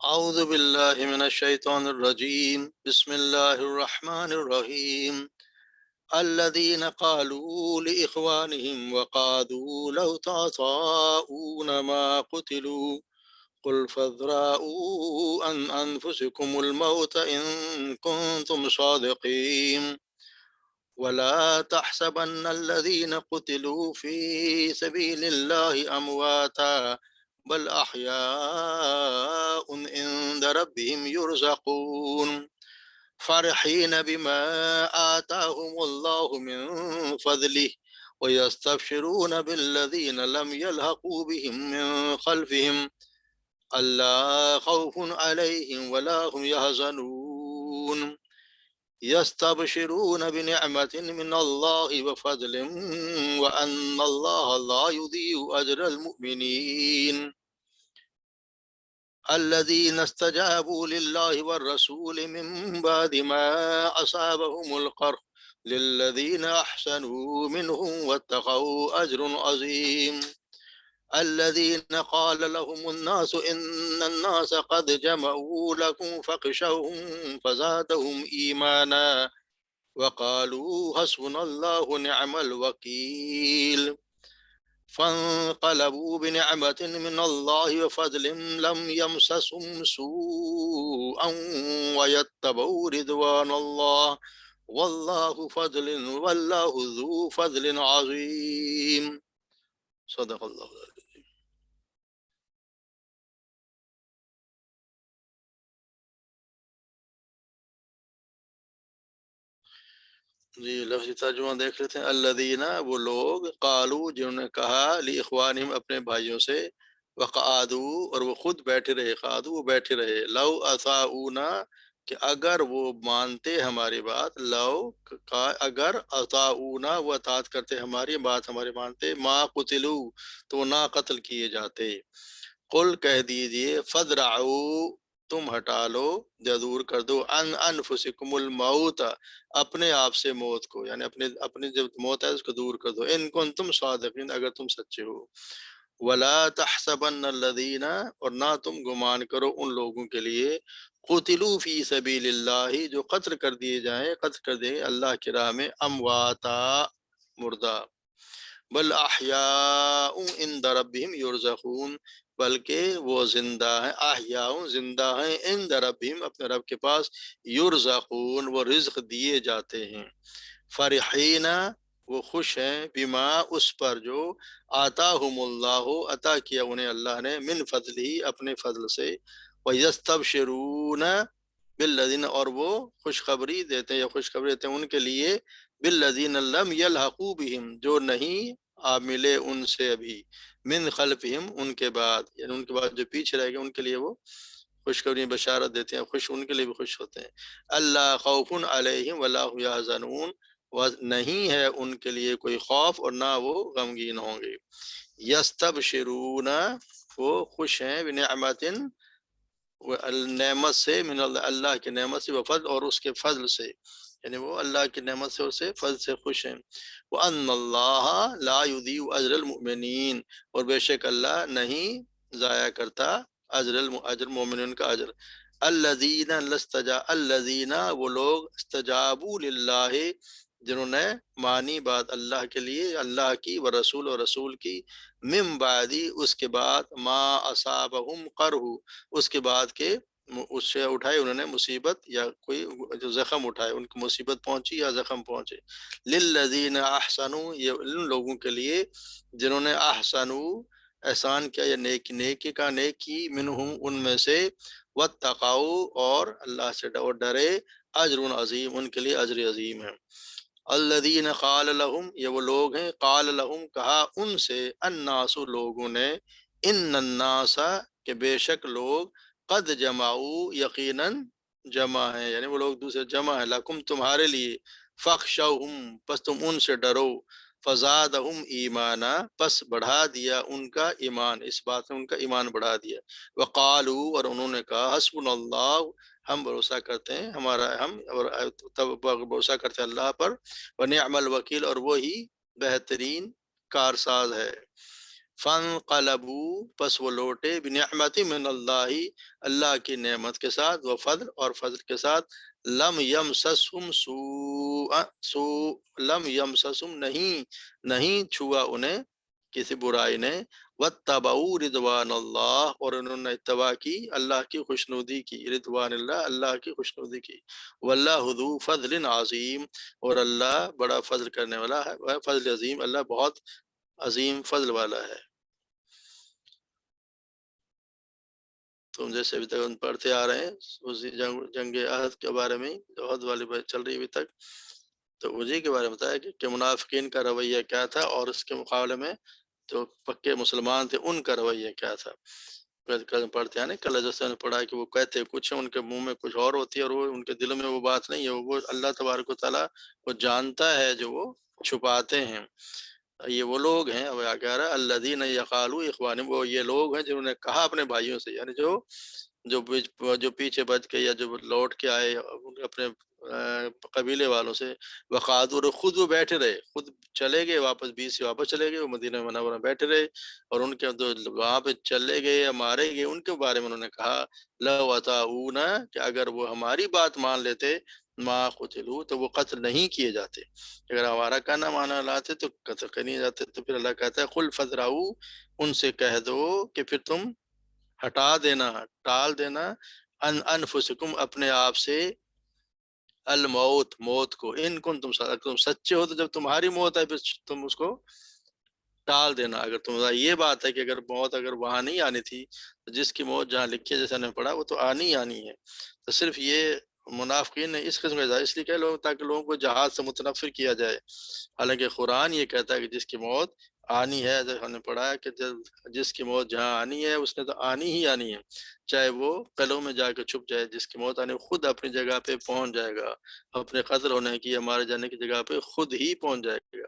اعوذ باللہ من الشیطان الرجیم بسم اللہ الرحمن الرحیم الذين قالوا لإخوانهم وقعدوا لو تطاؤون ما قتلوا قل فاذرأوا عن أنفسكم الموت إن كنتم صادقين ولا تحسبن الذين قتلوا في سبيل الله أمواتا بل أحياء عند ربهم يرزقون فرحين بما آتاهم الله من فضله ويستبشرون بالذين لم يلحقوا بهم من خلفهم ألا خوف عليهم ولا هم يحزنون يستبشرون بنعمة من الله وفضل وأن الله لا يضيع أجر المؤمنين الذين استجابوا لله والرسول من بعد ما أصابهم القرح للذين أحسنوا منهم واتقوا أجر عظيم الذين قال لهم الناس إن الناس قد جمعوا لكم فاخشوهم فزادهم إيمانا وقالوا حسبنا الله ونعم الوكيل فانقلبوا بنعمة من الله وفضل لم يمسسهم سوء ويتبعوا رضوان الله والله ذو فضل عظيم صدق اللہ العظیم۔ جی لفظی ترجمہ دیکھ لیتے ہیں۔ الذین وہ لوگ قالو جنہوں نے کہا لاخوانہم اپنے بھائیوں سے وقعدوا اور وہ خود بیٹھے رہے، قعدوا وہ بیٹھے رہے، لو اطاعونا کہ اگر وہ مانتے ہماری بات، لو اگر اطاعونا وہ اطاعت کرتے ہماری بات، ہماری مانتے، ما قتلوا تو نہ قتل کیے جاتے، قل کہہ دیجئے فدرعوا تم ہٹا لو یا دور کر دو ان انفسکم الموت اپنے آپ سے موت کو، یعنی اپنی جب موت ہے اس کو دور کر دو، ان کنتم صادقین اگر تم سچے ہو، ولا تحسبن الذین اور نہ تم گمان کرو ان لوگوں کے لیے قتلوا فی سبیل اللہ جو قتل کر دیے جائیں، قتل کر دیے اللہ کی راہ میں، امواتا مردہ، بل احیاء عند ربہم یرزقون بلکہ وہ زندہ ہیں، احیاء زندہ ہیں، عند ربہم اپنے رب کے پاس، یرزقون وہ رزق دیے جاتے ہیں، فرحین وہ خوش ہیں، بما اس پر جو آتاہم اللہ عطا کیا انہیں اللہ نے، من فضلہ اپنے فضل سے، ویستبشرون بالذین اور وہ خوشخبری دیتے ہیں یا خوشخبری دیتے ہیں ان کے لیے، بالذین لم یلحقوا بہم جو نہیں آ ملے ان سے ابھی، من خلفہم ان کے بعد، یعنی ان کے بعد جو پیچھے رہ گئے ان کے لیے وہ خوشخبری بشارت دیتے ہیں، خوش ان کے لیے بھی خوش ہوتے ہیں، اللہ خوف علیہم ولا هم یحزنون نہیں ہے ان کے لیے کوئی خوف اور نہ وہ غمگین ہوں گے، یستبشرون وہ خوش ہیں، بنعمت نعمت سے، من اللہ کی نعمت سے، وفضل اور اس کے فضل سے، یعنی وہ اللہ کی نعمت سے اسے فضل سے خوش ہیں، وَأَنَّ اللَّهَ لَا يُضِيعُ أَجْرَ الْمُؤْمِنِينَ اور بے شک اللہ نہیں ضائع کرتا اجر مومنین کا اجر، الذین وہ لوگ استجابوا للہ جنہوں نے مانی بات اللہ کے لیے، اللہ کی، ورسول اور رسول کی، من بعدی اس کے بعد، ما اصابہم قرح اس کے بعد کہ اس سے اٹھائے انہوں نے مصیبت یا کوئی جو زخم اٹھائے، ان کو مصیبت پہنچی یا زخم پہنچے، للذین احسنوا یہ ان لوگوں کے لیے جنہوں نے احسنوا احسان کیا یا نیکی کا نیکی، منہم ان میں سے، واتقوا اور اللہ سے ڈرے، اجر عظیم ان کے لیے اجر عظیم ہے، الذین قال لہم یہ وہ لوگ ہیں، قال لہم کہا ان سے، الناس لوگوں نے، ان الناس کہ بے شک لوگ، قد جمعوا یقیناً جمع ہیں، یعنی وہ لوگ دوسرے جمع ہیں، لکم تمہارے لیے، فخشوہم پس تم ان سے ڈرو، فزادہم ایمانا پس بڑھا دیا ان کا ایمان، اس بات نے ان کا ایمان بڑھا دیا، وقالو اور انہوں نے کہا حسبنا اللہ ہم بھروسہ کرتے ہیں، ہم بھروسہ کرتے ہیں اللہ پر، ونعم الوکیل اور وہی بہترین کارساز ہے، فانقلبوا پس وہ لوٹے بنعمت من اللہ اللہ کی نعمت کے ساتھ، و فضل اور فضل کے ساتھ، لم یمسسہم سوء لم یمسسہم نہیں چھوا انہیں کسی برائی نے، واتبعوا رضوان اللہ اور انہوں نے اتباع کی اللہ کی خوشنودی کی، رضوان اللہ اللہ کی خوشنودی کی، واللہ ذو فضل عظیم اور اللہ بڑا فضل کرنے والا ہے، وہ فضل عظیم، اللہ بہت عظیم فضل والا ہے۔ تم جیسے ابھی تک ہم پڑھتے آ رہے ہیں اسی جنگ عہد کے بارے میں، جو عہد والی بات چل رہی ابھی تک، تو اسی کے بارے میں بتایا کہ منافقین کا رویہ کیا تھا اور اس کے مقابلے میں جو پکے مسلمان تھے ان کا رویہ کیا تھا۔ کل پڑھتے ہیں نا، کل جیسے نے پڑھا کہ وہ کہتے کچھ ہیں، ان کے منہ میں کچھ اور ہوتی ہے، اور وہ ان کے دلوں میں وہ بات نہیں ہے، وہ اللہ تبارک و تعالیٰ وہ جانتا ہے جو وہ چھپاتے ہیں۔ یہ وہ لوگ ہیں، اب کہہ رہا ہے الذین یقالوا اخوانہم، وہ یہ لوگ ہیں جنہوں نے کہا اپنے بھائیوں سے، یعنی جو پیچھے بچ کے یا جو لوٹ کے آئے اپنے قبیلے والوں سے، وقعدوا اور خود وہ بیٹھے رہے، خود چلے گئے واپس، 20 سے واپس چلے گئے، وہ مدینہ منورہ میں بیٹھے رہے، اور ان کے جو وہاں پہ چلے گئے یا مارے گئے ان کے بارے میں انہوں نے کہا لو اطاعونا، کہ اگر وہ ہماری بات مان لیتے، ما قتلوا تو وہ قتل نہیں کیے جاتے، اگر ہمارا کہنا مانا لاتے تو قتل کر نہیں جاتے۔ تو پھر اللہ کہتا ہے قل فذرعوا، ان سے کہہ دو کہ پھر تم ہٹا دینا، ٹال دینا، ان انفسکم اپنے آپ سے، الموت موت کو، ان کن تم سچے ہو تو جب تمہاری موت ہے پھر تم اس کو ٹال دینا۔ اگر تمہاری یہ بات ہے کہ اگر موت اگر وہاں نہیں آنی تھی تو جس کی موت جہاں لکھی ہے جیسا نے پڑھا وہ تو آنی ہی آنی ہے، تو صرف یہ منافقین نے اس قسم کا اس لیے کہ لوگ تاکہ لوگوں کو جہاد سے متنفر کیا جائے، حالانکہ قرآن یہ کہتا ہے کہ جس کی موت آنی ہے، جیسے ہم نے پڑھا ہے کہ جس کی موت جہاں آنی ہے اس نے تو آنی ہی آنی ہے، چاہے وہ قلعوں میں جا کے چھپ جائے، جس کی موت آنی خود اپنی جگہ پہ پہنچ جائے گا، اپنے قتل ہونے کی یا مارے جانے کی جگہ پہ خود ہی پہنچ جائے گا۔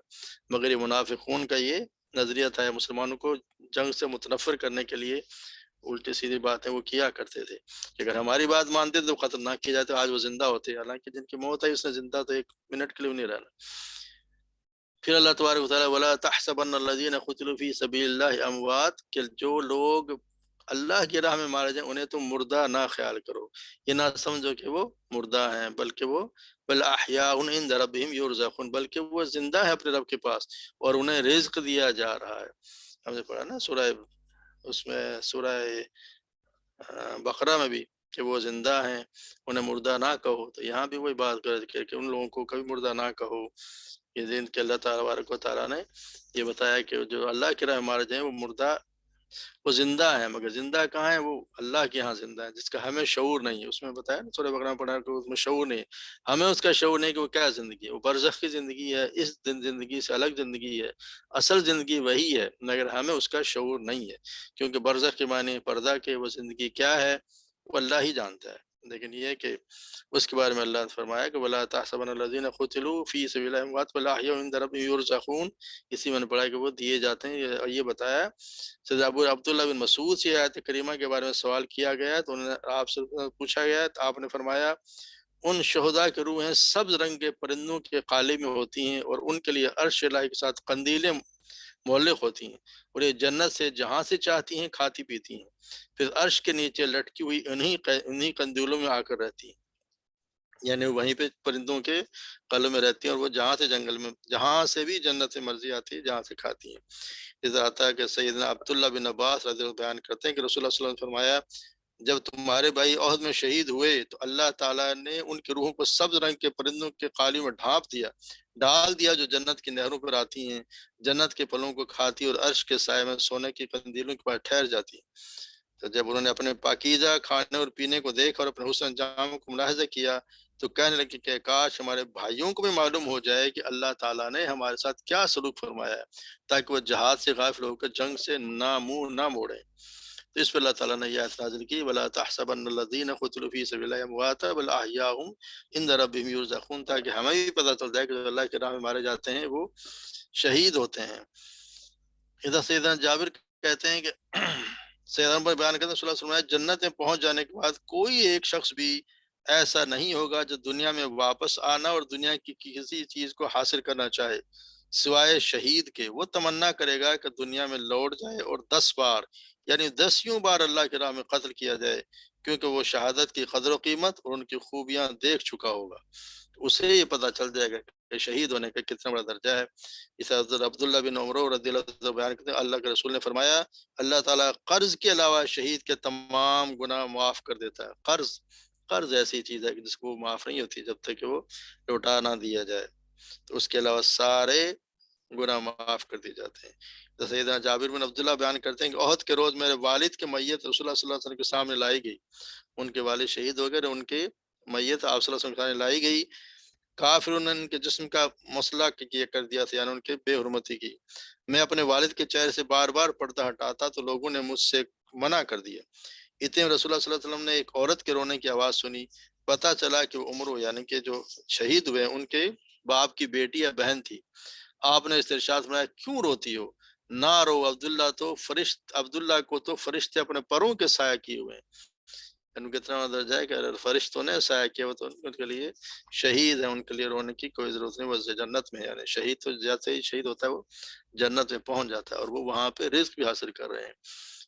مگر یہ منافقون کا یہ نظریہ تھا، مسلمانوں کو جنگ سے متنفر کرنے کے لیے الٹی سیدھی باتیں وہ کیا کرتے تھے کہ اگر ہماری بات مانتے تو قتل نہ کیے جاتے، آج وہ زندہ ہوتے، حالانکہ جن کی موت ہے اس نے زندہ تو ایک منٹ کے لیے نہیں رہنا۔ پھر اللہ تبارک و تعالیٰ ولا تحسبن الذین قتلوا فی سبیل اللہ اموات، کہ جو لوگ اللہ کی راہ میں مارے جائیں انہیں تم مردہ نہ خیال کرو، یہ نہ سمجھو کہ وہ مردہ ہیں، بلکہ وہ بل احیاء عند ربہم یرزقون، بلکہ وہ زندہ ہے اپنے رب کے پاس اور انہیں رزق دیا جا رہا ہے۔ ہم نے پڑھا نا سورہ اس میں سورہ بقرہ میں بھی کہ وہ زندہ ہیں، انہیں مردہ نہ کہو، تو یہاں بھی وہی بات کر کہ ان لوگوں کو کبھی مردہ نہ کہو، یہ دن کہ اللہ تبارک و تعالیٰ نے یہ بتایا کہ جو اللہ کی راہ مارے جائیں وہ مردہ، وہ زندہ ہے، مگر زندہ کہاں ہے؟ وہ اللہ کے ہاں زندہ ہے، جس کا ہمیں شعور نہیں ہے۔ اس میں بتایا نا سورہ بقرہ میں پڑھا کہ اس میں شعور نہیں ہے، ہمیں اس کا شعور نہیں کہ وہ کیا زندگی ہے، وہ برزخ کی زندگی ہے، اس دن زندگی سے الگ زندگی ہے، اصل زندگی وہی ہے، مگر ہمیں اس کا شعور نہیں ہے، کیونکہ برزخ کے معنی پردہ کے وہ زندگی کیا ہے وہ اللہ ہی جانتا ہے۔ لیکن یہ کہ اس کے بارے میں اللہ نے فرمایا کہ وَلَا تَحْسَبَنَّ الَّذِينَ قُتِلُوا فِي سَبِيلِ اللَّهِ أَمْوَاتٌ بَلْ أَحْيَاءٌ عِندَ رَبِّهِمْ يُرْزَقُونَ، اسی میں نے پڑھا کہ وہ دیے جاتے ہیں، اور یہ بتایا سید ابو عبداللہ بن مسعود سے آیت کریمہ کے بارے میں سوال کیا گیا تو انہوں نے آپ سے پوچھا گیا تو آپ نے فرمایا ان شہداء کے روحیں سبز رنگ کے پرندوں کے قالب میں ہوتی ہیں اور ان کے لیے عرش الہی کے ساتھ قندیلیں معلق ہوتی ہیں، اور یہ جنت سے جہاں سے چاہتی ہیں کھاتی پیتی ہیں، پھر عرش کے نیچے لٹکی ہوئی انہی قندیلوں میں آ کر رہتی ہیں، یعنی وہیں پہ پرندوں کے قلب میں رہتی ہیں، اور وہ جہاں سے جنگل میں جہاں سے بھی جنت سے مرضی آتی ہے جہاں سے کھاتی ہیں۔ ادھر آتا ہے کہ سیدنا عبداللہ بن عباس رضی اللہ عنہ بیان کرتے ہیں کہ رسول اللہ صلی اللہ علیہ وسلم نے فرمایا جب تمہارے بھائی عہد میں شہید ہوئے تو اللہ تعالیٰ نے ان کی روحوں کو سبز رنگ کے پرندوں کے قالب میں ڈھانپ دیا، ڈال دیا، جو جنت کی نہروں پر آتی ہیں، جنت کے پھلوں کو کھاتی اور عرش کے سائے میں سونے کی قندیلوں کے پاس ٹھہر جاتی ہیں۔ تو جب انہوں نے اپنے پاکیزہ کھانے اور پینے کو دیکھا اور اپنے حسن انجام کو ملاحظہ کیا تو کہنے لگے کہ کاش ہمارے بھائیوں کو بھی معلوم ہو جائے کہ اللہ تعالیٰ نے ہمارے ساتھ کیا سلوک فرمایا ہے، تاکہ وہ جہاد سے غافل ہو کر جنگ سے نہ منہ نہ موڑیں۔ تو اس پر اللہ تعالیٰ نے یہ آیت نازل کی وَلَا تَحْسَبَنَّ الَّذِينَ قُتِلُوا فِي سَبِيلِ اللَّهِ أَمْوَاتًا بَلْ أَحْيَاءٌ عِندَ رَبِّهِمْ يُرْزَقُونَ، تاکہ ہمیں بھی پتہ چل جائے کہ جو اللہ کی راہ میں مارے جاتے ہیں وہ شہید ہوتے ہیں۔ ادھر سیدنا جابر کہتے ہیں کہ سیدنا پر بیان کرتے ہیں صلی اللہ علیہ وسلم جنت میں پہنچ جانے کے بعد کوئی ایک شخص بھی ایسا نہیں ہوگا جو دنیا میں واپس آنا اور دنیا کی کسی چیز کو حاصل کرنا چاہے سوائے شہید کے، وہ تمنا کرے گا کہ دنیا میں لوٹ جائے اور 10 بار یعنی 10 بار اللہ کی راہ میں قتل کیا جائے، کیونکہ وہ شہادت کی قدر و قیمت اور ان کی خوبیاں دیکھ چکا ہوگا، اسے یہ پتہ چل جائے گا کہ شہید ہونے کا کتنا بڑا درجہ ہے۔ اس حضرت عبداللہ بن عمر رضی اللہ عنہ بیان کرتے ہیں اللہ کے رسول نے فرمایا اللہ تعالیٰ قرض کے علاوہ شہید کے تمام گناہ معاف کر دیتا ہے۔ قرض ایسی چیز ہے کہ جس کو وہ معاف نہیں ہوتی جب تک کہ وہ لوٹا نہ دیا جائے، تو اس کے علاوہ سارے گناہ معاف کر دیے جاتے ہیں۔ تو سیدنا جابر بن عبداللہ بیان کرتے ہیں کہ احد کے روز میرے والد کی میت رسول اللہ صلی اللہ علیہ وسلم کے سامنے لائی گئی، ان کے والد شہید ہو گئے، ان کی میت آپ صلی اللہ علیہ وسلم کے سامنے لائی گئی، کافروں نے ان کے جسم کا مسئلہ کیا کر دیا تھا، یعنی ان کے بے حرمتی کی۔ میں اپنے والد کے چہرے سے بار بار پردہ ہٹاتا تو لوگوں نے مجھ سے منع کر دیا۔ اتنے میں رسول اللہ صلی اللہ علیہ وسلم نے ایک عورت کے رونے کی آواز سنی، پتہ چلا کہ وہ عمر یعنی کہ جو شہید ہوئے ان کے باپ کی بیٹی یا بہن تھی۔ آپ نے اس ارشاد فرمایا کیوں روتی ہو؟ نہ رو، عبداللہ کو تو فرشتے اپنے پروں کے سایہ کیے ہوئے ہیں۔ ان کو اتنا درجہ ہے کہ اگر فرشتوں نے سایہ کیا ہوا تو ان کے لیے شہید ہیں، ان کے لیے رونے کی کوئی ضرورت نہیں، وہ جنت میں، یعنی شہید تو جیسے ہی شہید ہوتا ہے وہ جنت میں پہنچ جاتا ہے اور وہ وہاں پہ رزق بھی حاصل کر رہے ہیں۔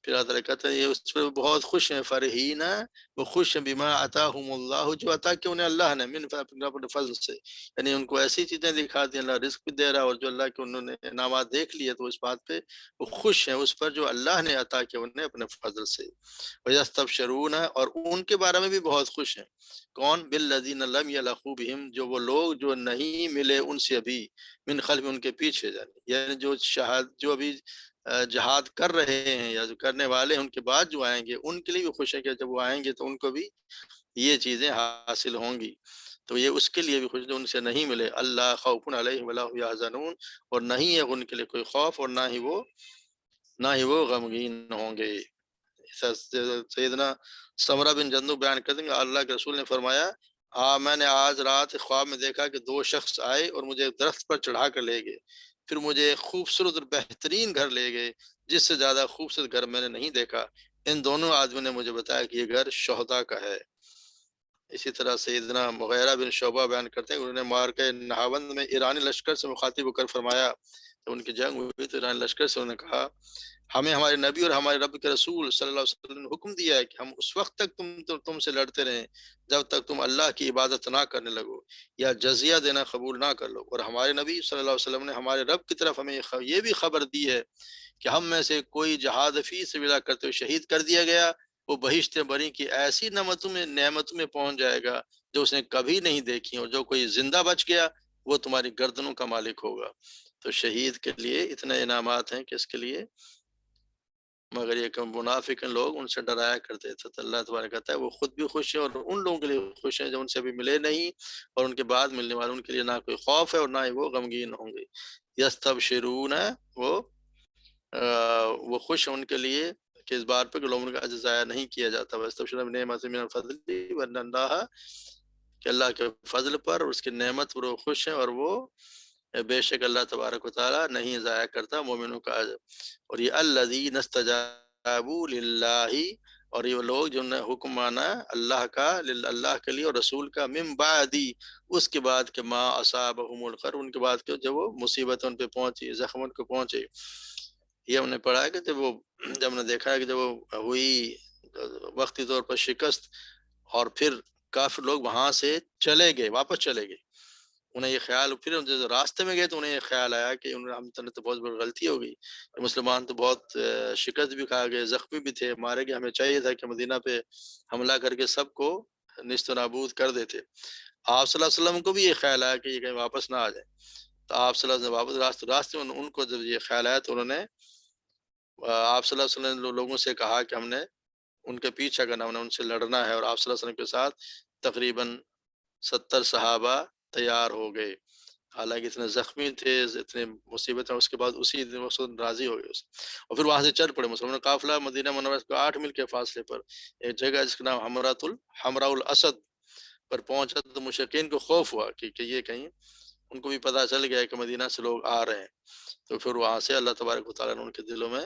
پھر اللہ تعالیٰ کہتے ہیں یہ اس پہ بہت خوش ہیں، فرحین، وہ خوش ہیں بما عطاہم اللہ، جو عطا کیا انہیں اللہ نے من اپنے فضل سے، یعنی ان کو ایسی چیزیں دکھا دی، اللہ رزق بھی دے رہا ہے، اور جو اللہ کے انہوں نے انعامات دیکھ لیے تو اس بات پہ وہ خوش ہیں اس پر جو اللہ نے عطا کیا انہیں اپنے فضل سے۔ وَيَسْتَبْشِرُونَ، اور ان کے بارے میں بھی بہت خوش ہیں۔ کون؟ بِالَّذِينَ لَمْ يَلْحَقُوا بِهِمْ، جو وہ لوگ جو نہیں ملے ان سے ابھی، من خلف ان کے پیچھے، یعنی جو جو ابھی جہاد کر رہے ہیں یا جو کرنے والے ہیں ان کے بعد جو آئیں گے ان کے لیے بھی خوش ہے کہ جب وہ آئیں گے تو ان کو بھی یہ چیزیں حاصل ہوں گی، تو یہ اس کے لیے بھی خوش جو ان سے نہیں ملے۔ اللہ خوف علیہم ولا هم يحزنون، اور نہیں ہے ان کے لیے کوئی خوف اور نہ ہی وہ غمگین ہوں گے۔ سیدنا سمرہ بن جندب بیان کرتے ہیں کہ اللہ کے رسول نے فرمایا میں نے آج رات خواب میں دیکھا کہ 2 شخص آئے اور مجھے ایک درخت پر چڑھا کر لے گئے، پھر مجھے ایک خوبصورت اور بہترین گھر لے گئے جس سے زیادہ خوبصورت گھر میں نے نہیں دیکھا، ان دونوں آدمیوں نے مجھے بتایا کہ یہ گھر شہداء کا ہے۔ اسی طرح سیدنا مغیرہ بن شعبہ بیان کرتے ہیں کہ انہوں نے مارکہ نہاوند میں ایرانی لشکر سے مخاطب ہو کر فرمایا، جب ان کی جنگ ہوئی تو ایرانی لشکر سے انہوں نے کہا ہمیں ہمارے نبی اور ہمارے رب کے رسول صلی اللہ علیہ وسلم نے حکم دیا ہے کہ ہم اس وقت تک تم سے لڑتے رہیں جب تک تم اللہ کی عبادت نہ کرنے لگو یا جزیہ دینا قبول نہ کر لو، اور ہمارے نبی صلی اللہ علیہ وسلم نے ہمارے رب کی طرف ہمیں یہ بھی خبر دی ہے کہ ہم میں سے کوئی جہاد فی سبیل اللہ کرتے ہوئے شہید کر دیا گیا، وہ بہشت بری کی ایسی نعمتوں میں پہنچ جائے گا جو اس نے کبھی نہیں دیکھی، اور جو کوئی زندہ بچ گیا وہ تمہاری گردنوں کا مالک ہوگا۔ تو شہید کے لیے اتنے انعامات ہیں کہ اس کے لیے، مگر یہ کہ منافق لوگ ان سے ڈرایا کرتے تھے، تو اللہ تبارک کہتا ہے وہ خود بھی خوش ہیں اور ان لوگوں کے لیے خوش ہیں جو ان سے بھی ملے نہیں اور ان کے بعد ملنے والوں ان کے لیے نہ کوئی خوف ہے اور نہ ہی وہ غمگین ہوں گے۔ یستبشرون، وہ خوش ہیں ان کے لیے کہ اس بار پہ کہ لوگوں کا اجر ضائع نہیں کیا جاتا، وَيَسْتَبْشِرُونَ بِنِعْمَةٍ مِّنَ الْفَضْلِ وَأَنَّ اللَّهَ، کہ اللہ کے فضل پر اور اس کی نعمت پر وہ خوش ہیں، اور وہ بے شک اللہ تبارک و تعالیٰ نہیں ضائع کرتا مومنوں کا اجر۔ اور یہ الذین استجابوا للہ، اور یہ لوگ جنہوں نے حکم مانا اللہ کا، اللہ کے لیے اور رسول کا، من بعدی، اس کے بعد کہ ما اصابہم القر، ان کے بعد کہ جب وہ مصیبت ان پہ پہنچی، زخم ان کو پہنچے۔ یہ ہم نے پڑھا ہے کہ جب ہم نے دیکھا ہے کہ جب وہ ہوئی وقتی طور پر شکست اور پھر کافر لوگ وہاں سے چلے گئے، واپس چلے گئے، انہیں یہ خیال، پھر جب راستے میں گئے تو انہیں یہ خیال آیا کہ ہم تو بہت بڑی غلطی ہو گئی، مسلمان تو بہت شکست بھی کھا گئے، زخمی بھی تھے، مارے گئے، ہمیں چاہیے تھا کہ مدینہ پہ حملہ کر کے سب کو نیست و نابود کر دیتے۔ آپ صلی اللہ علیہ وسلم کو بھی یہ خیال آیا کہ یہ کہیں واپس نہ آ جائے، تو آپ صلی اللہ علیہ وسلم واپس راستے میں ان کو جب یہ خیال آیا تو انہوں نے آپ صلی اللہ علیہ وسلم نے لوگوں سے کہا کہ ہم نے ان کے پیچھے کرنا، ہم نے ان سے لڑنا ہے، اور آپ صلی اللہ علیہ وسلم کے ساتھ تقریباً 70 صحابہ تیار ہو گئے، حالانکہ اتنے زخمی تھے، اتنے مصیبتیں، اس کے بعد اسی دن وہ راضی ہو گئے اور پھر وہاں سے چل پڑے مسلمان قافلہ مدینہ منورہ کو 8 میل کے فاصلے پر ایک جگہ ہے جس کا نام حمراء الاسد پر پہنچا تو مشرکین کو خوف ہوا کہ یہ کہیں، ان کو بھی پتہ چل گیا کہ مدینہ سے لوگ آ رہے ہیں، تو پھر وہاں سے اللہ تبارک و تعالیٰ نے ان کے دلوں میں